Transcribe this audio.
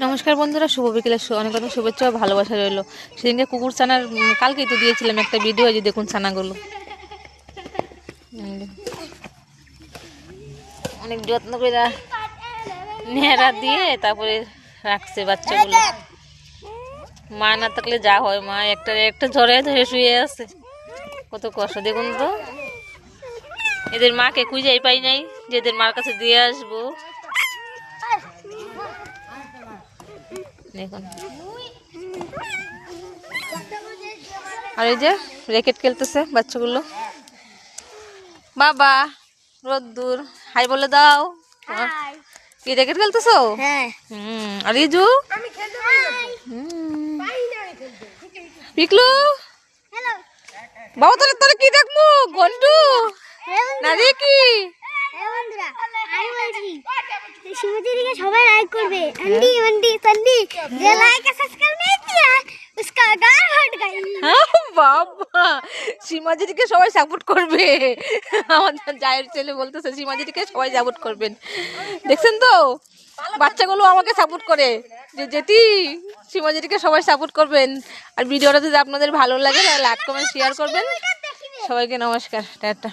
নমস্কার বন্ধুরা, শুভ বিকেলের অনেক অনেক শুভেচ্ছা ও ভালোবাসা রইলো। সেদিনকে কুকুর ছানার কালকেই তো দিয়েছিলাম একটা ভিডিও, যে দেখুন ছানাগুলো অনেক যত্ন করে নেড়া দিয়ে তারপরে রাখছে বাচ্চাগুলো। মা না থাকলে যা হয়, মা একটা একটা ঝরে ধরে শুয়ে আছে, কত কষ্ট দেখুন তো। এদের মাকে খুঁজেই পাই নাই যে এদের মার কাছে দিয়ে আসবো। দেখুন, আর এই যে র্যাকেট খেলতেছে বাচ্চাগুলো। বাবা রোদ্দুর হাই বলে দাও। কি র্যাকেট খেলতেছো? আর ইজু পিকলু বাবা, তোর তোর কি দেখবো ঘন্টু না রে কি? সবাই লাইক করবে, আন্টি আন্টি সন্ডি যে লাইক আর সাবস্ক্রাইব नहीं किया उसका गाल हट गई। বাবা, সীমাজিকে সবাই সাপোর্ট করবে। আমাদের জায়ের ছেলে বলতেছে সীমাজিকে সবাই সাপোর্ট করবেন। দেখছেন তো বাচ্চাগুলো আমাকে সাপোর্ট করে যে জেঠি সীমাজিকে সবাই সাপোর্ট করবেন। আর ভিডিওটা যদি আপনাদের ভালো লাগে তাহলে লাইক কমেন্ট শেয়ার করবেন। সবাইকে নমস্কার, টাটা।